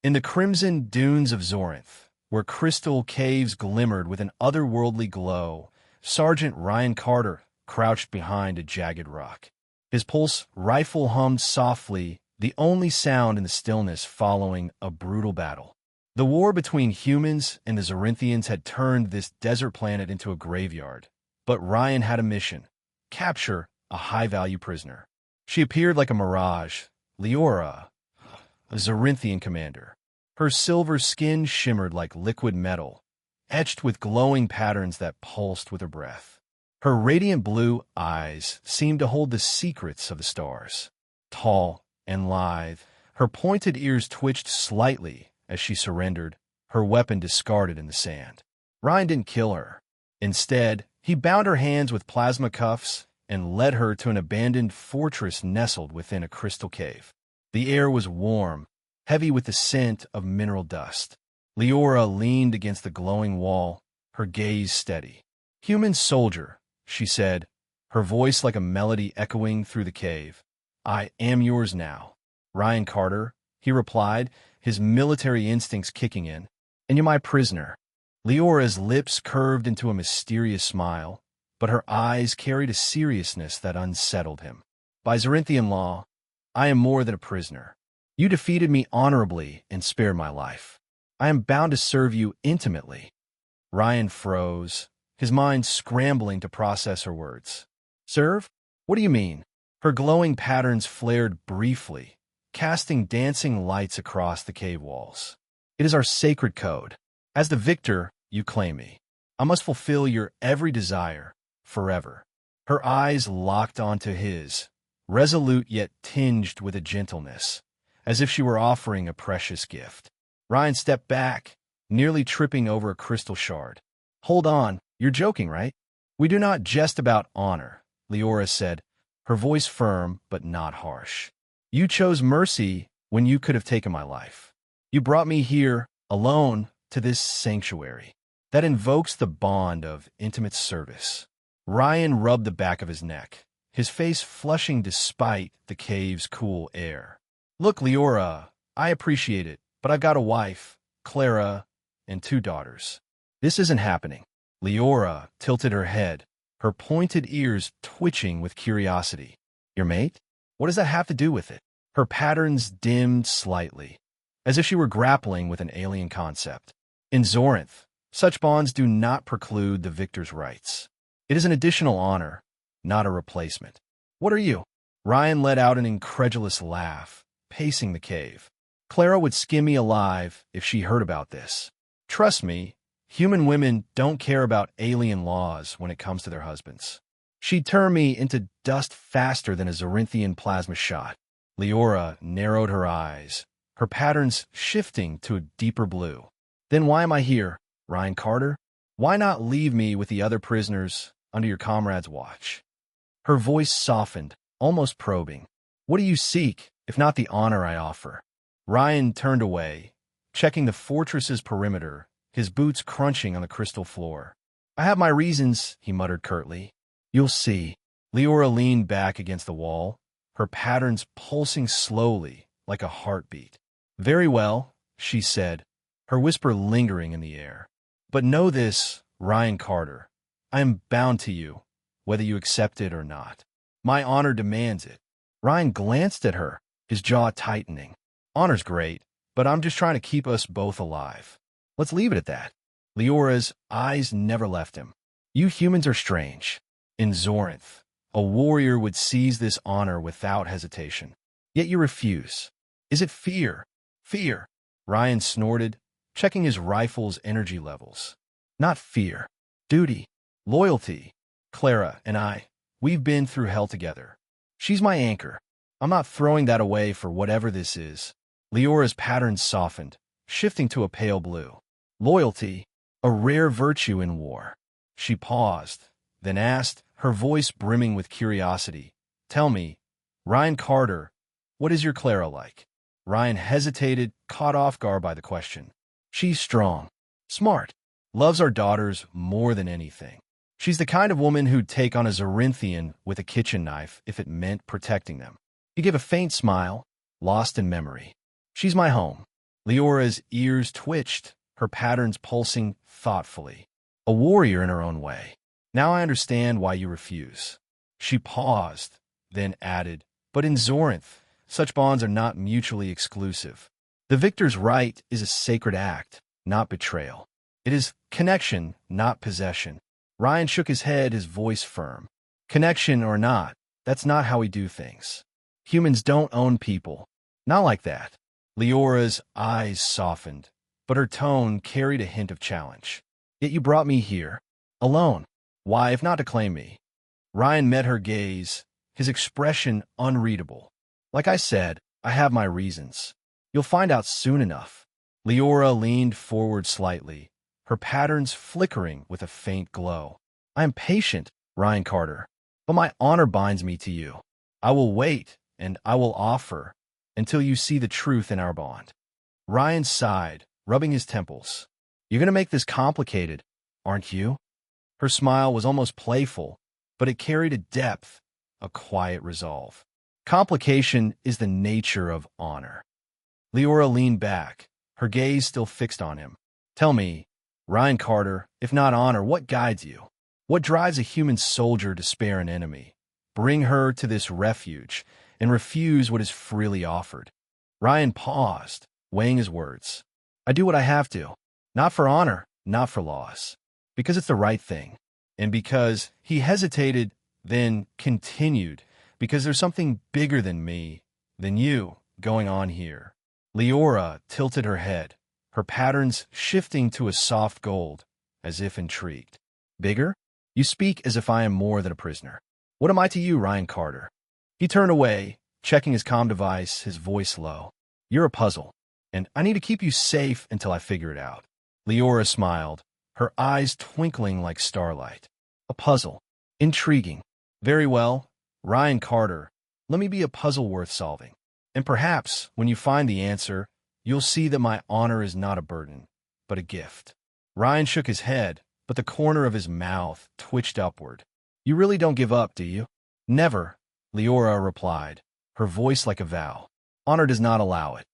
In the crimson dunes of Zorinth, where crystal caves glimmered with an otherworldly glow, Sergeant Ryan Carter crouched behind a jagged rock. His pulse rifle hummed softly, the only sound in the stillness following a brutal battle. The war between humans and the Zorynthians had turned this desert planet into a graveyard, but Ryan had a mission: capture a high-value prisoner. She appeared like a mirage, Leora, a Zorynthian commander. Her silver skin shimmered like liquid metal, etched with glowing patterns that pulsed with her breath. Her radiant blue eyes seemed to hold the secrets of the stars. Tall and lithe, her pointed ears twitched slightly as she surrendered, her weapon discarded in the sand. Ryan didn't kill her. Instead, he bound her hands with plasma cuffs and led her to an abandoned fortress nestled within a crystal cave. The air was warm, heavy with the scent of mineral dust. Leora leaned against the glowing wall, her gaze steady. "Human soldier," she said, her voice like a melody echoing through the cave. "I am yours now." "Ryan Carter," he replied, his military instincts kicking in. "And you're my prisoner." Leora's lips curved into a mysterious smile, but her eyes carried a seriousness that unsettled him. "By Zorynthian law, I am more than a prisoner. You defeated me honorably and spared my life. I am bound to serve you intimately." Ryan froze, his mind scrambling to process her words. "Serve? What do you mean?" Her glowing patterns flared briefly, casting dancing lights across the cave walls. "It is our sacred code. As the victor, you claim me. I must fulfill your every desire, forever." Her eyes locked onto his, resolute yet tinged with a gentleness, as if she were offering a precious gift. Ryan stepped back, nearly tripping over a crystal shard. "Hold on, you're joking, right?" "We do not jest about honor," Leora said, her voice firm but not harsh. "You chose mercy when you could have taken my life. You brought me here, alone, to this sanctuary. That invokes the bond of intimate service." Ryan rubbed the back of his neck, his face flushing despite the cave's cool air. "Look, Leora, I appreciate it, but I've got a wife, Clara, and 2 daughters. This isn't happening." Leora tilted her head, her pointed ears twitching with curiosity. "Your mate? What does that have to do with it?" Her patterns dimmed slightly, as if she were grappling with an alien concept. "In Zorinth, such bonds do not preclude the victor's rights. It is an additional honor, not a replacement." "What are you?" Ryan let out an incredulous laugh, pacing the cave. "Clara would skin me alive if she heard about this. Trust me, human women don't care about alien laws when it comes to their husbands. She'd turn me into dust faster than a Zorynthian plasma shot." Leora narrowed her eyes, her patterns shifting to a deeper blue. "Then why am I here, Ryan Carter? Why not leave me with the other prisoners under your comrade's watch?" Her voice softened, almost probing. "What do you seek, if not the honor I offer?" Ryan turned away, checking the fortress's perimeter, his boots crunching on the crystal floor. "I have my reasons," he muttered curtly. "You'll see." Leora leaned back against the wall, her patterns pulsing slowly like a heartbeat. "Very well," she said, her whisper lingering in the air. "But know this, Ryan Carter. I am bound to you, whether you accept it or not. My honor demands it." Ryan glanced at her, his jaw tightening. "Honor's great, but I'm just trying to keep us both alive. Let's leave it at that." Leora's eyes never left him. "You humans are strange. In Zorinth, a warrior would seize this honor without hesitation. Yet you refuse. Is it fear? Fear?" Ryan snorted, checking his rifle's energy levels. "Not fear. Duty. Loyalty. Clara and I, we've been through hell together. She's my anchor. I'm not throwing that away for whatever this is." Leora's patterns softened, shifting to a pale blue. "Loyalty, a rare virtue in war." She paused, then asked, her voice brimming with curiosity, "Tell me, Ryan Carter, what is your Clara like?" Ryan hesitated, caught off guard by the question. "She's strong, smart, loves our daughters more than anything. She's the kind of woman who'd take on a Zorynthian with a kitchen knife if it meant protecting them." He gave a faint smile, lost in memory. "She's my home. Leora's ears twitched, her patterns pulsing thoughtfully. A warrior in her own way. Now I understand why you refuse. She paused, then added, but in Zorinth, such bonds are not mutually exclusive. The victor's right is a sacred act, not betrayal. It is connection, not possession. Ryan shook his head, his voice firm. Connection or not, that's not how we do things. Humans don't own people. Not like that. Leora's eyes softened, but her tone carried a hint of challenge. Yet you brought me here, alone. Why, if not to claim me? Ryan met her gaze, his expression unreadable. Like I said, I have my reasons. You'll find out soon enough. Leora leaned forward slightly, her patterns flickering with a faint glow. I am patient, Ryan Carter, but my honor binds me to you. I will wait, and I will offer, until you see the truth in our bond. Ryan sighed, rubbing his temples. You're going to make this complicated, aren't you? Her smile was almost playful, but it carried a depth, a quiet resolve. Complication is the nature of honor. Leora leaned back, her gaze still fixed on him. Tell me, Ryan Carter, if not honor, what guides you? What drives a human soldier to spare an enemy, bring her to this refuge, and refuse what is freely offered? Ryan paused, weighing his words. I do what I have to, not for honor, not for loss, because it's the right thing. And because he hesitated, then continued, because there's something bigger than me, than you, going on here. Leora tilted her head, her patterns shifting to a soft gold, as if intrigued. Bigger? You speak as if I am more than a prisoner. What am I to you, Ryan Carter? He turned away, checking his comm device, his voice low. You're a puzzle, and I need to keep you safe until I figure it out. Leora smiled, her eyes twinkling like starlight. A puzzle. Intriguing. Very well, Ryan Carter, let me be a puzzle worth solving. And perhaps, when you find the answer, you'll see that my honor is not a burden, but a gift. Ryan shook his head, but the corner of his mouth twitched upward. You really don't give up, do you? Never, Leora replied, her voice like a vow. Honor does not allow it.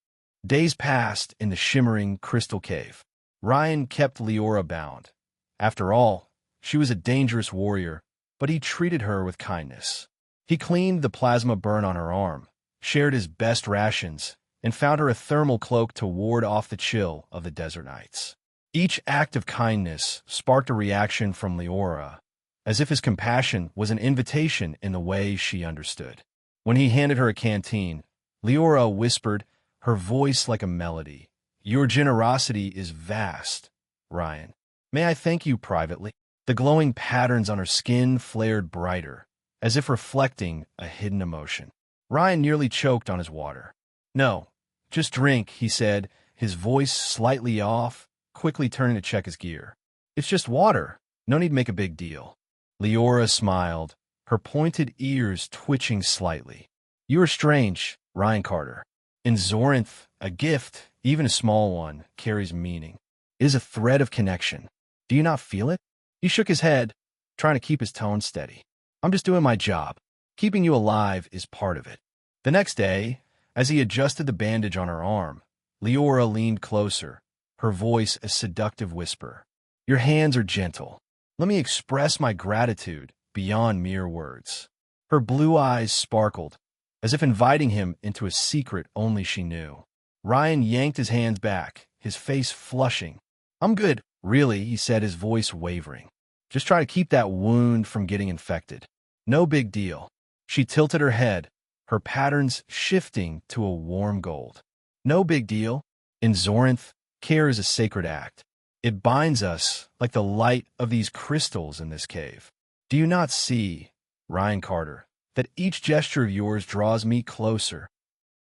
Days passed in the shimmering crystal cave. Ryan kept Leora bound. After all, she was a dangerous warrior, but he treated her with kindness. He cleaned the plasma burn on her arm, shared his best rations, and found her a thermal cloak to ward off the chill of the desert nights. Each act of kindness sparked a reaction from Leora, as if his compassion was an invitation in the way she understood. When he handed her a canteen, Leora whispered, her voice like a melody. Your generosity is vast, Ryan. May I thank you privately? The glowing patterns on her skin flared brighter, as if reflecting a hidden emotion. Ryan nearly choked on his water. No, just drink, he said, his voice slightly off, quickly turning to check his gear. It's just water. No need to make a big deal. Leora smiled, her pointed ears twitching slightly. You are strange, Ryan Carter. In Zorinth, a gift, even a small one, carries meaning. It is a thread of connection. Do you not feel it? He shook his head, trying to keep his tone steady. I'm just doing my job. Keeping you alive is part of it. The next day, as he adjusted the bandage on her arm, Leora leaned closer, her voice a seductive whisper. Your hands are gentle. Let me express my gratitude beyond mere words. Her blue eyes sparkled, as if inviting him into a secret only she knew. Ryan yanked his hands back, his face flushing. I'm good, really, he said, his voice wavering. Just try to keep that wound from getting infected. No big deal. She tilted her head, her patterns shifting to a warm gold. No big deal. In Zorinth, care is a sacred act. It binds us like the light of these crystals in this cave. Do you not see, Ryan Carter, that each gesture of yours draws me closer?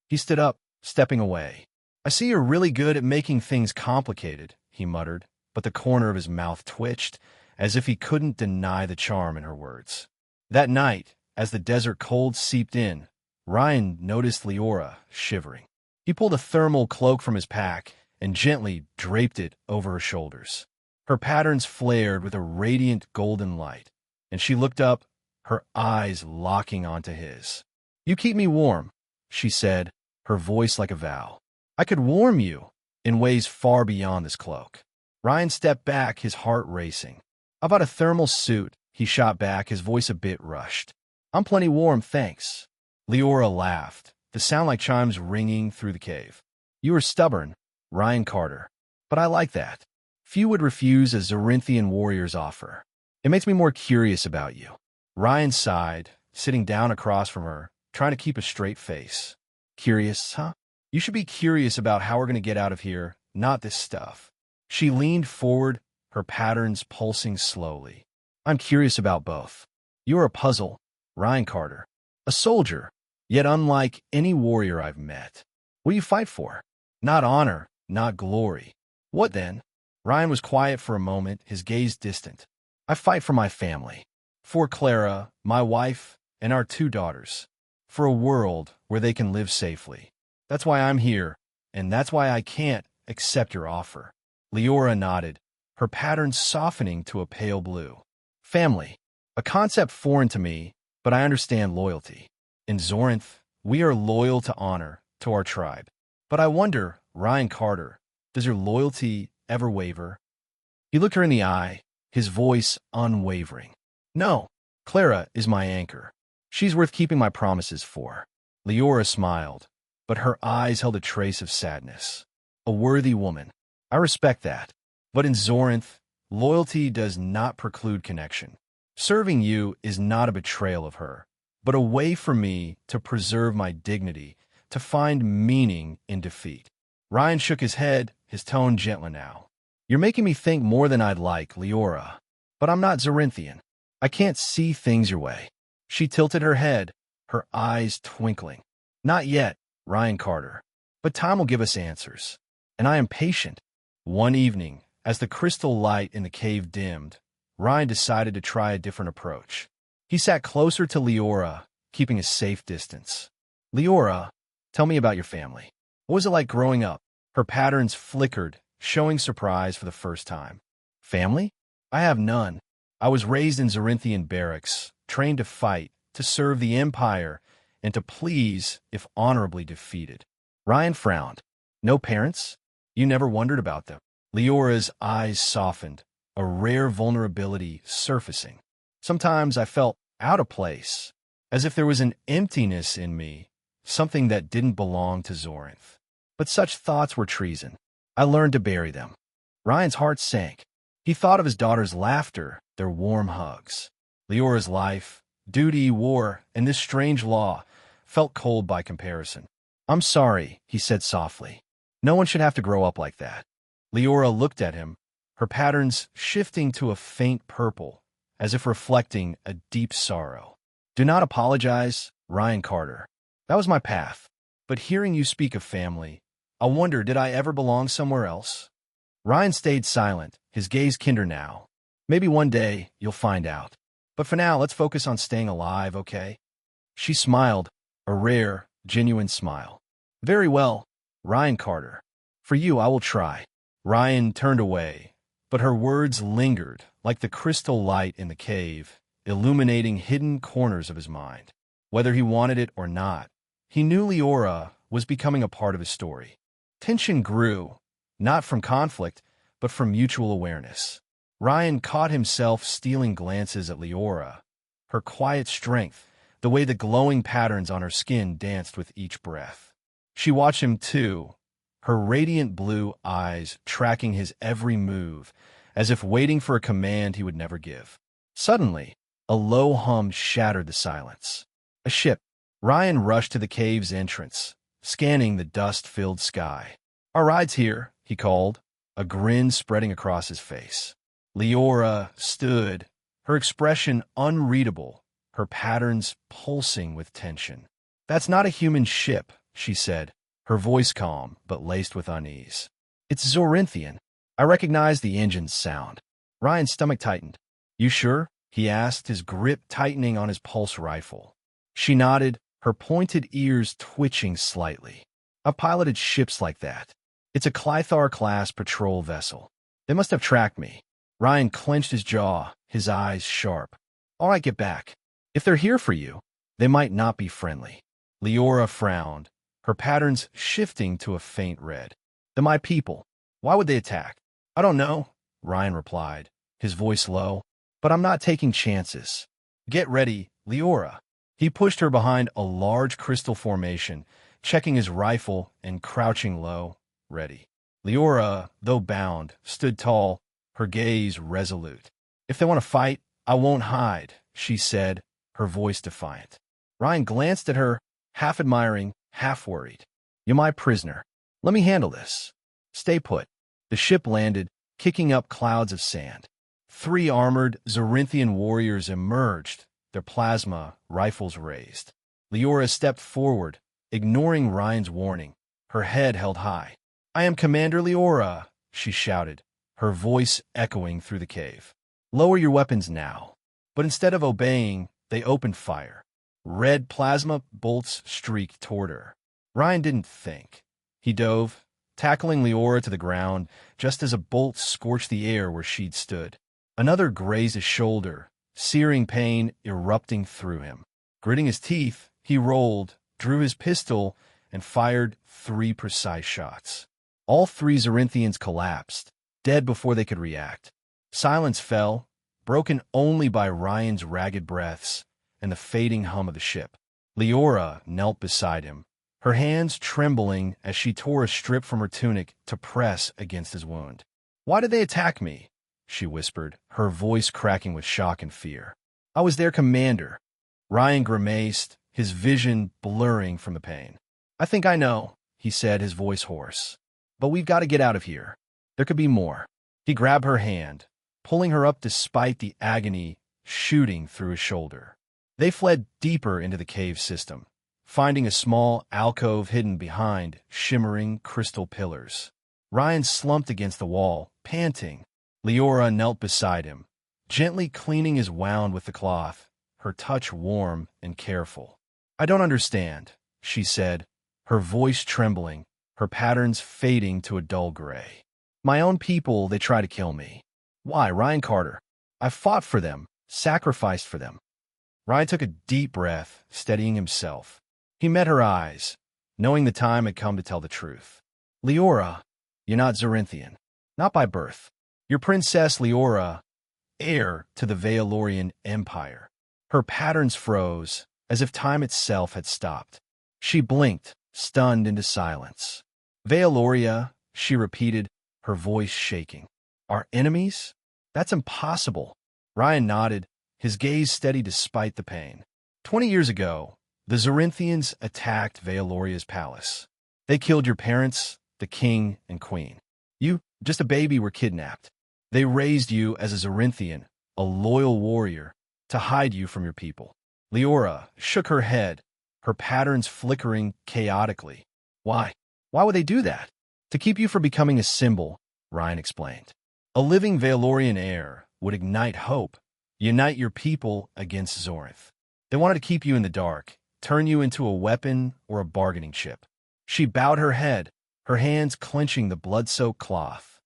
He stood up, stepping away. I see you're really good at making things complicated, he muttered, but the corner of his mouth twitched, as if he couldn't deny the charm in her words. That night, as the desert cold seeped in, Ryan noticed Leora shivering. He pulled a thermal cloak from his pack and gently draped it over her shoulders. Her patterns flared with a radiant golden light, and she looked up, her eyes locking onto his. You keep me warm, she said, her voice like a vow. I could warm you, in ways far beyond this cloak. Ryan stepped back, his heart racing. "How about a thermal suit?" he shot back, his voice a bit rushed. "I'm plenty warm, thanks." Leora laughed, the sound like chimes ringing through the cave. "You are stubborn, Ryan Carter. But I like that. Few would refuse a Zorynthian warrior's offer. It makes me more curious about you." Ryan sighed, sitting down across from her, trying to keep a straight face. "Curious, huh? You should be curious about how we're going to get out of here, not this stuff." She leaned forward, her patterns pulsing slowly. "I'm curious about both. You're a puzzle, Ryan Carter. A soldier, yet unlike any warrior I've met. What do you fight for? Not honor, not glory. What then?" Ryan was quiet for a moment, his gaze distant. "I fight for my family. For Clara, my wife, and our 2 daughters. For a world where they can live safely. That's why I'm here, and that's why I can't accept your offer." Leora nodded, her patterns softening to a pale blue. "Family. A concept foreign to me, but I understand loyalty. In Zorinth, we are loyal to honor, to our tribe. But I wonder, Ryan Carter, does your loyalty ever waver?" He looked her in the eye, his voice unwavering. "No, Clara is my anchor. She's worth keeping my promises for." Leora smiled, but her eyes held a trace of sadness. "A worthy woman. I respect that. But in Zorinth, loyalty does not preclude connection. Serving you is not a betrayal of her, but a way for me to preserve my dignity, to find meaning in defeat." Ryan shook his head, his tone gentler now. "You're making me think more than I'd like, Leora. But I'm not Zorynthian. I can't see things your way." She tilted her head, her eyes twinkling. "Not yet, Ryan Carter. But time will give us answers. And I am patient." One evening, as the crystal light in the cave dimmed, Ryan decided to try a different approach. He sat closer to Leora, keeping a safe distance. "Leora, tell me about your family. What was it like growing up?" Her patterns flickered, showing surprise for the first time. "Family? I have none. I was raised in Zorynthian barracks, trained to fight, to serve the Empire, and to please if honorably defeated." Ryan frowned. "No parents? You never wondered about them?" Leora's eyes softened, a rare vulnerability surfacing. "Sometimes I felt out of place, as if there was an emptiness in me, something that didn't belong to Zorinth. But such thoughts were treason. I learned to bury them." Ryan's heart sank. He thought of his daughter's laughter, their warm hugs. Leora's life, duty, war, and this strange law felt cold by comparison. "I'm sorry," he said softly. "No one should have to grow up like that." Leora looked at him, her patterns shifting to a faint purple, as if reflecting a deep sorrow. "Do not apologize, Ryan Carter. That was my path. But hearing you speak of family, I wonder, did I ever belong somewhere else?" Ryan stayed silent, his gaze kinder now. "Maybe one day you'll find out. But for now, let's focus on staying alive, okay?" She smiled, a rare, genuine smile. "Very well, Ryan Carter. For you, I will try." Ryan turned away, but her words lingered like the crystal light in the cave, illuminating hidden corners of his mind. Whether he wanted it or not, he knew Leora was becoming a part of his story. Tension grew, not from conflict, but from mutual awareness. Ryan caught himself stealing glances at Leora, her quiet strength, the way the glowing patterns on her skin danced with each breath. She watched him too, her radiant blue eyes tracking his every move, as if waiting for a command he would never give. Suddenly, a low hum shattered the silence. A ship. Ryan rushed to the cave's entrance, scanning the dust-filled sky. "Our ride's here," he called, a grin spreading across his face. Leora stood, her expression unreadable, her patterns pulsing with tension. "That's not a human ship," she said, her voice calm but laced with unease. "It's Zorynthian. I recognize the engine's sound." Ryan's stomach tightened. "You sure?" he asked, his grip tightening on his pulse rifle. She nodded, her pointed ears twitching slightly. "I've piloted ships like that. It's a Clythar-class patrol vessel. They must have tracked me." Ryan clenched his jaw, his eyes sharp. "All right, get back. If they're here for you, they might not be friendly." Leora frowned, her patterns shifting to a faint red. They're my people. Why would they attack? I don't know, Ryan replied, his voice low, but I'm not taking chances. Get ready, Leora. He pushed her behind a large crystal formation, checking his rifle and crouching low, ready. Leora, though bound, stood tall, her gaze resolute. If they want to fight, I won't hide, she said, her voice defiant. Ryan glanced at her, half admiring, half worried. You're my prisoner. Let me handle this. Stay put. The ship landed, kicking up clouds of sand. 3 armored Zorynthian warriors emerged, their plasma rifles raised. Leora stepped forward, ignoring Ryan's warning, her head held high. I am Commander Leora, she shouted, her voice echoing through the cave. Lower your weapons now. But instead of obeying, they opened fire. Red plasma bolts streaked toward her. Ryan didn't think. He dove, tackling Leora to the ground just as a bolt scorched the air where she'd stood. Another grazed his shoulder, searing pain erupting through him. Gritting his teeth, he rolled, drew his pistol, and fired 3 precise shots. All 3 Zorynthians collapsed, dead before they could react. Silence fell, broken only by Ryan's ragged breaths and the fading hum of the ship. Leora knelt beside him, her hands trembling as she tore a strip from her tunic to press against his wound. Why did they attack me? She whispered, her voice cracking with shock and fear. I was their commander. Ryan grimaced, his vision blurring from the pain. I think I know, he said, his voice hoarse. But we've got to get out of here. There could be more. He grabbed her hand, pulling her up despite the agony shooting through his shoulder. They fled deeper into the cave system, finding a small alcove hidden behind shimmering crystal pillars. Ryan slumped against the wall, panting. Leora knelt beside him, gently cleaning his wound with the cloth, her touch warm and careful. I don't understand, she said, her voice trembling, her patterns fading to a dull gray. My own people, they try to kill me. Why, Ryan Carter? I fought for them, sacrificed for them. Ryan took a deep breath, steadying himself. He met her eyes, knowing the time had come to tell the truth. Leora, you're not Zorynthian. Not by birth. You're Princess Leora, heir to the Aerilian Empire. Her patterns froze, as if time itself had stopped. She blinked, stunned into silence. Aerilia, she repeated, her voice shaking. Our enemies? That's impossible. Ryan nodded, his gaze steady despite the pain. 20 years ago, the Zorynthians attacked Aerilia's palace. They killed your parents, the king and queen. You, just a baby, were kidnapped. They raised you as a Zorynthian, a loyal warrior, to hide you from your people. Leora shook her head, her patterns flickering chaotically. Why? Why would they do that? To keep you from becoming a symbol, Ryan explained. A living Aerilian heir would ignite hope, unite your people against Zoryth. They wanted to keep you in the dark, turn you into a weapon or a bargaining chip. She bowed her head, her hands clenching the blood-soaked cloth.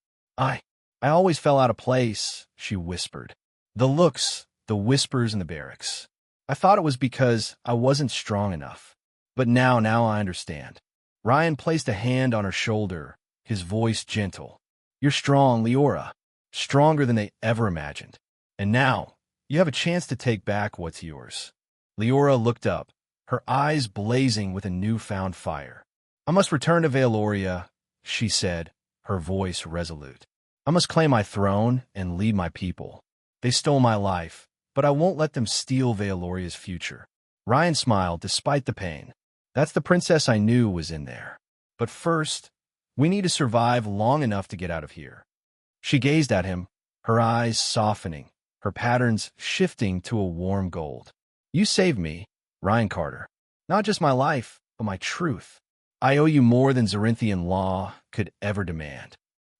I always fell out of place, she whispered. The looks, the whispers in the barracks. I thought it was because I wasn't strong enough. But now I understand. Ryan placed a hand on her shoulder, his voice gentle. You're strong, Leora. Stronger than they ever imagined. And now, you have a chance to take back what's yours. Leora looked up, her eyes blazing with a newfound fire. I must return to Aerilia, she said, her voice resolute. I must claim my throne and lead my people. They stole my life, but I won't let them steal Aerilia's future. Ryan smiled despite the pain. That's the princess I knew was in there. But first, we need to survive long enough to get out of here. She gazed at him, her eyes softening, her patterns shifting to a warm gold. You saved me, Ryan Carter. Not just my life, but my truth. I owe you more than Zorynthian law could ever demand.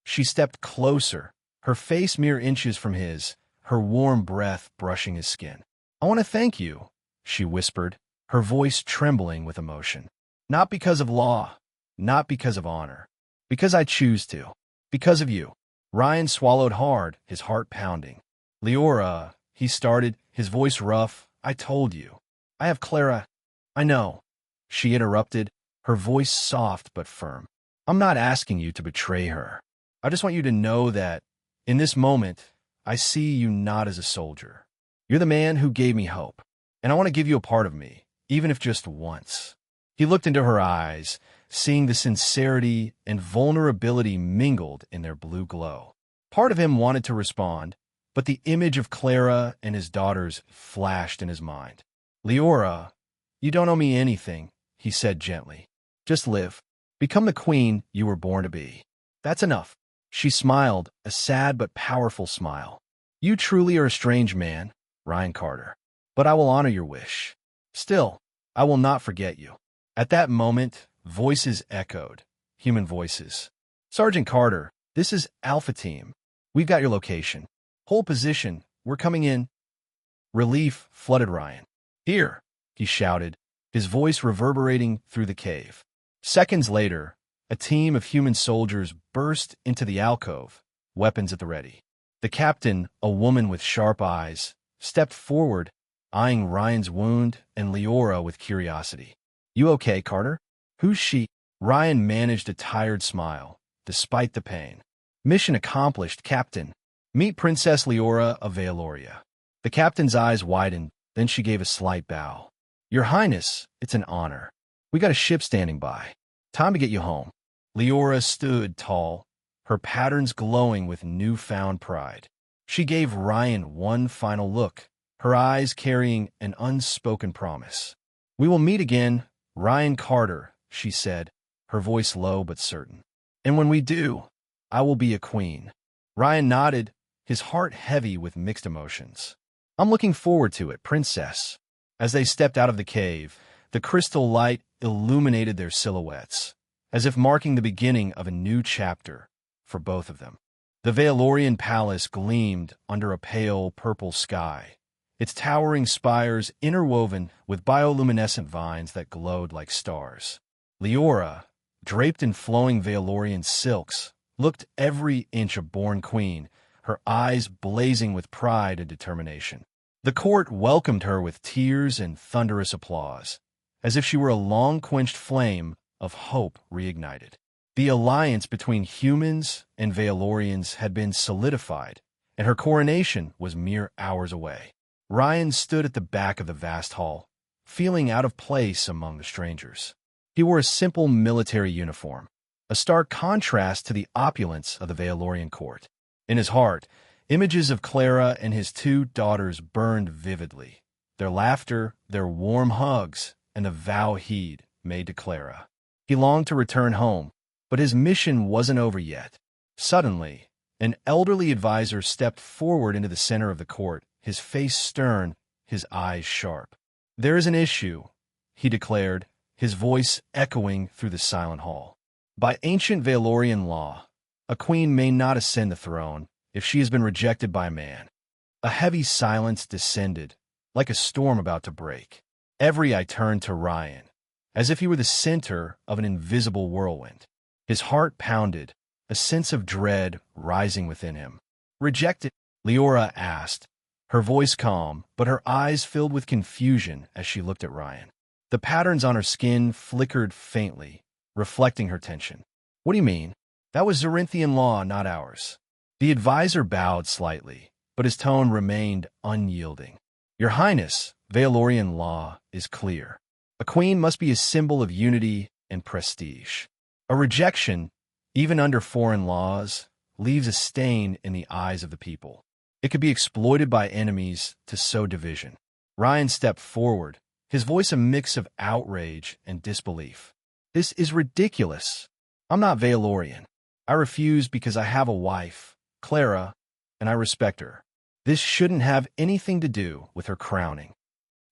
She stepped closer, her face mere inches from his, her warm breath brushing his skin. I want to thank you, she whispered, her voice trembling with emotion. Not because of law, not because of honor, because I choose to, because of you. Ryan swallowed hard, his heart pounding. Leora, he started, his voice rough. I told you. I have Clara. I know. She interrupted, her voice soft but firm. I'm not asking you to betray her. I just want you to know that, in this moment, I see you not as a soldier. You're the man who gave me hope, and I want to give you a part of me, even if just once." He looked into her eyes, seeing the sincerity and vulnerability mingled in their blue glow. Part of him wanted to respond, but the image of Clara and his daughters flashed in his mind. "Leora, you don't owe me anything," he said gently. "Just live. Become the queen you were born to be. That's enough." She smiled, a sad but powerful smile. "You truly are a strange man, Ryan Carter, but I will honor your wish. Still, I will not forget you." At that moment, voices echoed, human voices. "Sergeant Carter, this is Alpha Team. We've got your location. Hold position. We're coming in." Relief flooded Ryan. "Here," he shouted, his voice reverberating through the cave. Seconds later, a team of human soldiers burst into the alcove, weapons at the ready. The captain, a woman with sharp eyes, stepped forward, eyeing Ryan's wound and Leora with curiosity. "You okay, Carter?" "Who's she?" Ryan managed a tired smile, despite the pain. "Mission accomplished, Captain. Meet Princess Leora of Vealoria." The captain's eyes widened, then she gave a slight bow. "Your Highness, it's an honor. We got a ship standing by. Time to get you home." Leora stood tall, her patterns glowing with newfound pride. She gave Ryan one final look, her eyes carrying an unspoken promise. "We will meet again, Ryan Carter," she said, her voice low but certain. "And when we do, I will be a queen." Ryan nodded, his heart heavy with mixed emotions. "I'm looking forward to it, Princess." As they stepped out of the cave, the crystal light illuminated their silhouettes, as if marking the beginning of a new chapter for both of them. The Veilorian palace gleamed under a pale purple sky, its towering spires interwoven with bioluminescent vines that glowed like stars. Leora, draped in flowing Veilorian silks, looked every inch a born queen, her eyes blazing with pride and determination. The court welcomed her with tears and thunderous applause, as if she were a long-quenched flame of hope reignited. The alliance between humans and Veilorians had been solidified, and her coronation was mere hours away. Ryan stood at the back of the vast hall, feeling out of place among the strangers. He wore a simple military uniform, a stark contrast to the opulence of the Veilorian court. In his heart, images of Clara and his two daughters burned vividly, their laughter, their warm hugs, and the vow he'd made to Clara. He longed to return home, but his mission wasn't over yet. Suddenly, an elderly advisor stepped forward into the center of the court, his face stern, his eyes sharp. "There is an issue," he declared, his voice echoing through the silent hall. "By ancient Veilorian law, a queen may not ascend the throne if she has been rejected by a man." A heavy silence descended, like a storm about to break. Every eye turned to Ryan, as if he were the center of an invisible whirlwind. His heart pounded, a sense of dread rising within him. "Rejected?" Leora asked, her voice calm, but her eyes filled with confusion as she looked at Ryan. The patterns on her skin flickered faintly, reflecting her tension. "What do you mean? That was Zorynthian law, not ours." The advisor bowed slightly, but his tone remained unyielding. "Your Highness, Veilorian law is clear. A queen must be a symbol of unity and prestige. A rejection, even under foreign laws, leaves a stain in the eyes of the people. It could be exploited by enemies to sow division." Ryan stepped forward, his voice a mix of outrage and disbelief. "This is ridiculous. I'm not Veilorian. I refuse because I have a wife, Clara, and I respect her. This shouldn't have anything to do with her crowning."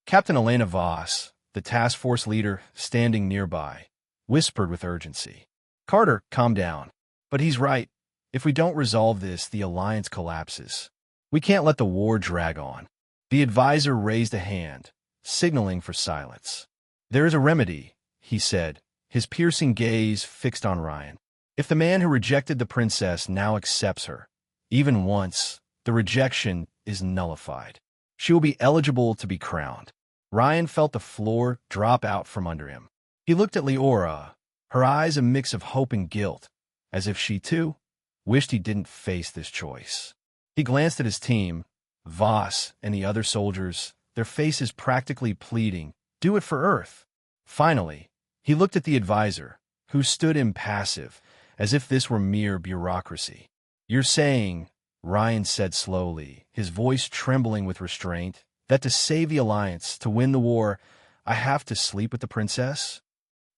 Captain Elena Voss, the task force leader standing nearby, whispered with urgency. "Carter, calm down. But he's right. If we don't resolve this, the alliance collapses. We can't let the war drag on." The advisor raised a hand, signaling for silence. "There is a remedy," he said, his piercing gaze fixed on Ryan. "If the man who rejected the princess now accepts her, even once, the rejection is nullified. She will be eligible to be crowned." Ryan felt the floor drop out from under him. He looked at Leora, her eyes a mix of hope and guilt, as if she, too, wished he didn't face this choice. He glanced at his team, Voss and the other soldiers, their faces practically pleading, "Do it for Earth." Finally, he looked at the advisor, who stood impassive, as if this were mere bureaucracy. "You're saying," Ryan said slowly, his voice trembling with restraint, "that to save the Alliance, to win the war, I have to sleep with the princess?"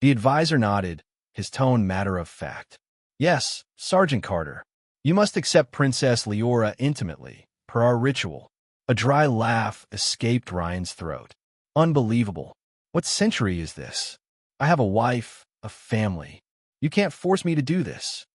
The advisor nodded, his tone matter-of-fact. "Yes, Sergeant Carter. You must accept Princess Leora intimately, per our ritual." A dry laugh escaped Ryan's throat. "Unbelievable. What century is this? I have a wife, a family. You can't force me to do this."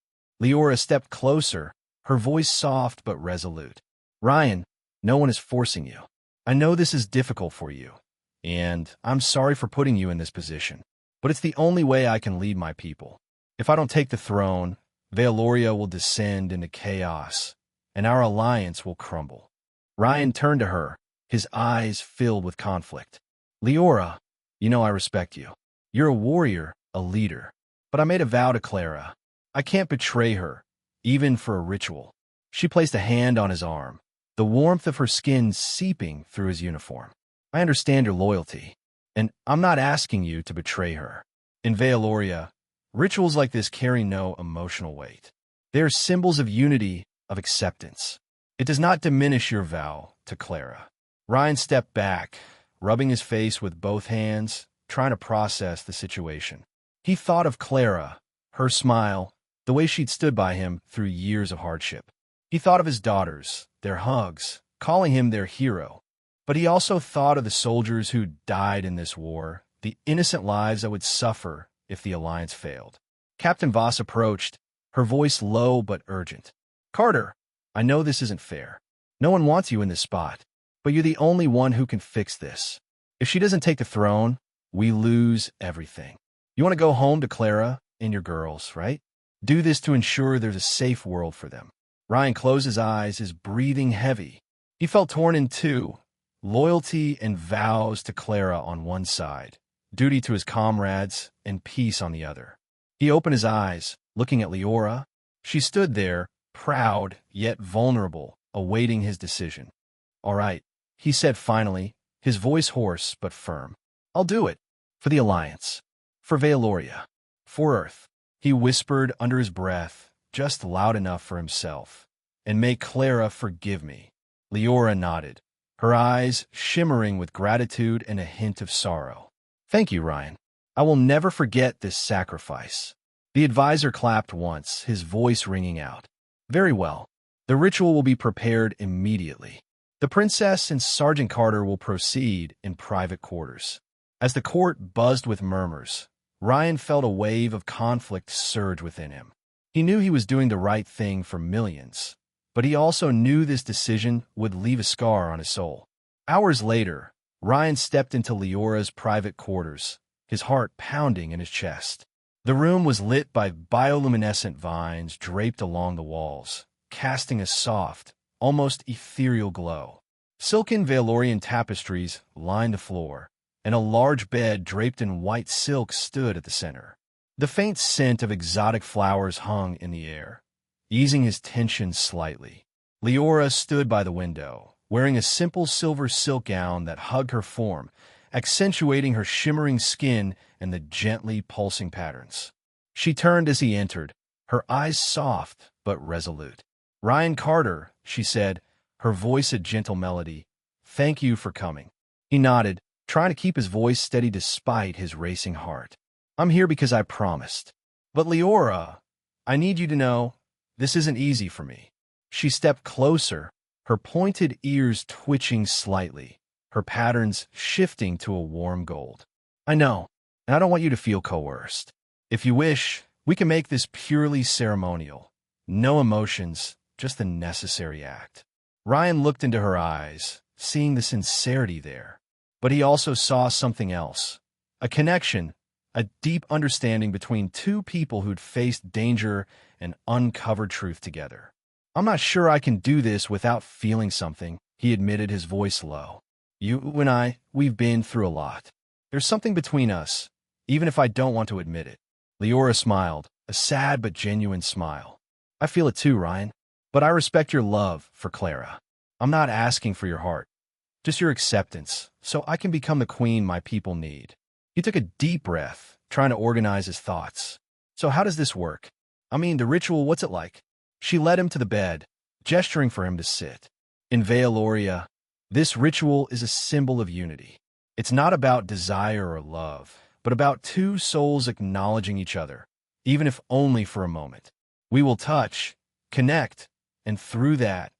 Leora stepped closer, her voice soft but resolute. "Ryan, no one is forcing you. I know this is difficult for you, and I'm sorry for putting you in this position, but it's the only way I can lead my people. If I don't take the throne, Vealoria will descend into chaos, and our alliance will crumble." Ryan turned to her, his eyes filled with conflict. "Leora, you know I respect you. You're a warrior, a leader. But I made a vow to Clara. I can't betray her, even for a ritual." She placed a hand on his arm, the warmth of her skin seeping through his uniform. "I understand your loyalty, and I'm not asking you to betray her. In Vealoria, rituals like this carry no emotional weight. They are symbols of unity, of acceptance. It does not diminish your vow to Clara." Ryan stepped back, rubbing his face with both hands, trying to process the situation. He thought of Clara, her smile, the way she'd stood by him through years of hardship. He thought of his daughters, their hugs, calling him their hero. But he also thought of the soldiers who died in this war, the innocent lives that would suffer if the alliance failed. Captain Voss approached, her voice low but urgent. "Carter, I know this isn't fair. No one wants you in this spot, but you're the only one who can fix this. If she doesn't take the throne, we lose everything. You want to go home to Clara and your girls, right? Do this to ensure there's a safe world for them." Ryan closed his eyes, his breathing heavy. He felt torn in two, loyalty and vows to Clara on one side, duty to his comrades, and peace on the other. He opened his eyes, looking at Leora. She stood there, proud yet vulnerable, awaiting his decision. "All right," he said finally, his voice hoarse but firm. "I'll do it. For the Alliance. For Vealoria. For Earth." He whispered under his breath, just loud enough for himself. "And may Clara forgive me." Leora nodded, her eyes shimmering with gratitude and a hint of sorrow. "Thank you, Ryan. I will never forget this sacrifice." The advisor clapped once, his voice ringing out. "Very well. The ritual will be prepared immediately. The princess and Sergeant Carter will proceed in private quarters." As the court buzzed with murmurs, Ryan felt a wave of conflict surge within him. He knew he was doing the right thing for millions, but he also knew this decision would leave a scar on his soul. Hours later, Ryan stepped into Leora's private quarters, his heart pounding in his chest. The room was lit by bioluminescent vines draped along the walls, casting a soft, almost ethereal glow. Silken Veilorian tapestries lined the floor, and a large bed draped in white silk stood at the center. The faint scent of exotic flowers hung in the air, easing his tension slightly. Leora stood by the window, wearing a simple silver silk gown that hugged her form, accentuating her shimmering skin and the gently pulsing patterns. She turned as he entered, her eyes soft but resolute. "Ryan Carter," she said, her voice a gentle melody, "thank you for coming." He nodded, trying to keep his voice steady despite his racing heart. "I'm here because I promised. But Leora, I need you to know, this isn't easy for me." She stepped closer, her pointed ears twitching slightly, her patterns shifting to a warm gold. "I know, and I don't want you to feel coerced. If you wish, we can make this purely ceremonial. No emotions, just the necessary act." Ryan looked into her eyes, seeing the sincerity there. But he also saw something else. A connection, a deep understanding between two people who'd faced danger and uncovered truth together. "I'm not sure I can do this without feeling something," he admitted, his voice low. "You and we've been through a lot. There's something between us, even if I don't want to admit it." Leora smiled, a sad but genuine smile. I feel it too, Ryan. But I respect your love for Clara. I'm not asking for your heart, just your acceptance, so I can become the queen my people need. He took a deep breath, trying to organize his thoughts. So how does this work? I mean, the ritual, what's it like? She led him to the bed, gesturing for him to sit. In Vealoria, this ritual is a symbol of unity. It's not about desire or love, but about two souls acknowledging each other, even if only for a moment. We will touch, connect, and through that,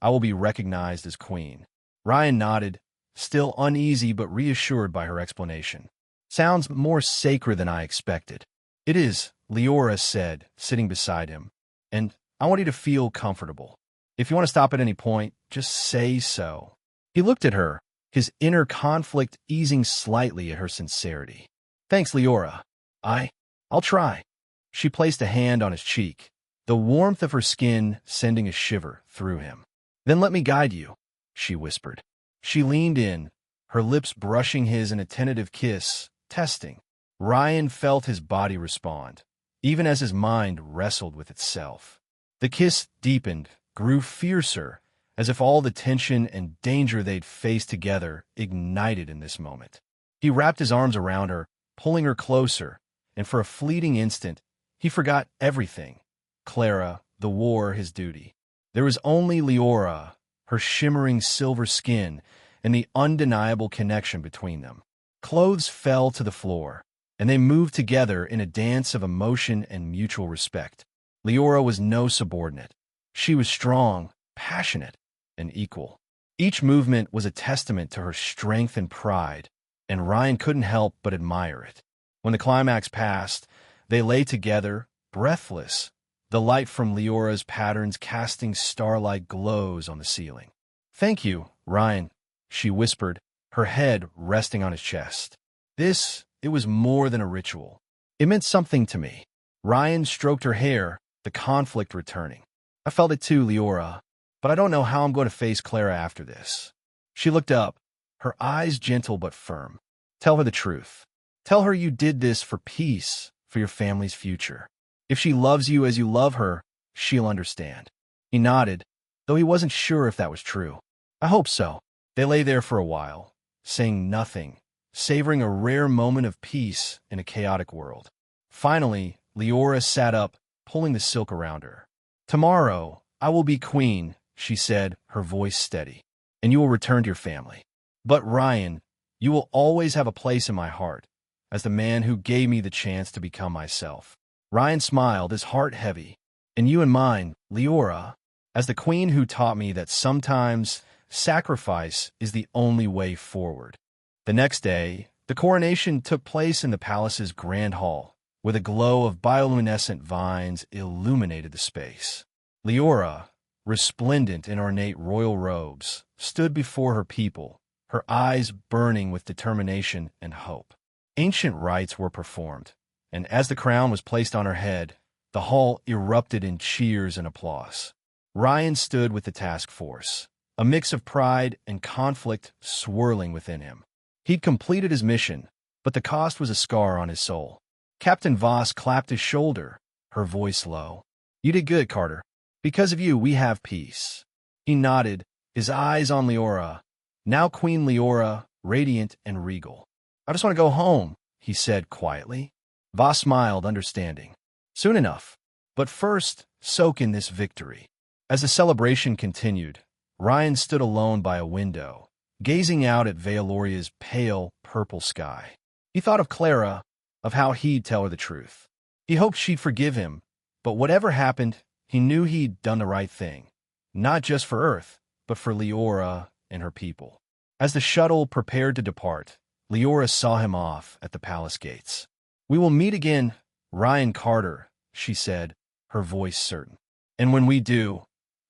I will be recognized as queen. Ryan nodded, still uneasy but reassured by her explanation. Sounds more sacred than I expected. It is, Leora said, sitting beside him. And I want you to feel comfortable. If you want to stop at any point, just say so. He looked at her, his inner conflict easing slightly at her sincerity. Thanks, Leora. I'll try. She placed a hand on his cheek, the warmth of her skin sending a shiver through him. Then let me guide you, she whispered. She leaned in, her lips brushing his in a tentative kiss, testing. Ryan felt his body respond, even as his mind wrestled with itself. The kiss deepened, grew fiercer, as if all the tension and danger they'd faced together ignited in this moment. He wrapped his arms around her, pulling her closer, and for a fleeting instant, he forgot everything. Clara, the war, his duty. There was only Leora, her shimmering silver skin, and the undeniable connection between them. Clothes fell to the floor, and they moved together in a dance of emotion and mutual respect. Leora was no subordinate. She was strong, passionate, and equal. Each movement was a testament to her strength and pride, and Ryan couldn't help but admire it. When the climax passed, they lay together, breathless, the light from Leora's patterns casting starlight glows on the ceiling. Thank you, Ryan, she whispered, her head resting on his chest. It was more than a ritual. It meant something to me. Ryan stroked her hair, the conflict returning. I felt it too, Leora, but I don't know how I'm going to face Clara after this. She looked up, her eyes gentle but firm. Tell her the truth. Tell her you did this for peace, for your family's future. If she loves you as you love her, she'll understand. He nodded, though he wasn't sure if that was true. I hope so. They lay there for a while, saying nothing, savoring a rare moment of peace in a chaotic world. Finally, Leora sat up, pulling the silk around her. Tomorrow, I will be queen, she said, her voice steady, and you will return to your family. But Ryan, you will always have a place in my heart, as the man who gave me the chance to become myself. Ryan smiled, his heart heavy. And you and mine, Leora, as the queen who taught me that sometimes sacrifice is the only way forward. The next day, the coronation took place in the palace's grand hall, where the glow of bioluminescent vines illuminated the space. Leora, resplendent in ornate royal robes, stood before her people, her eyes burning with determination and hope. Ancient rites were performed, and as the crown was placed on her head, the hall erupted in cheers and applause. Ryan stood with the task force, a mix of pride and conflict swirling within him. He'd completed his mission, but the cost was a scar on his soul. Captain Voss clapped his shoulder, her voice low. You did good, Carter. Because of you, we have peace. He nodded, his eyes on Leora, now Queen Leora, radiant and regal. I just want to go home, he said quietly. Voss smiled, understanding. Soon enough. But first, soak in this victory. As the celebration continued, Ryan stood alone by a window, gazing out at Vealoria's pale, purple sky. He thought of Clara, of how he'd tell her the truth. He hoped she'd forgive him, but whatever happened, he knew he'd done the right thing, not just for Earth, but for Leora and her people. As the shuttle prepared to depart, Leora saw him off at the palace gates. We will meet again, Ryan Carter, she said, her voice certain. And when we do,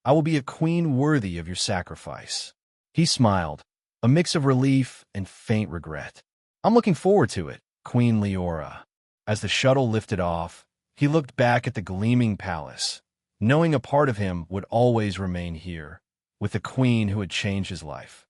I will be a queen worthy of your sacrifice. He smiled, a mix of relief and faint regret. I'm looking forward to it, Queen Leora. As the shuttle lifted off, he looked back at the gleaming palace, knowing a part of him would always remain here, with the queen who had changed his life.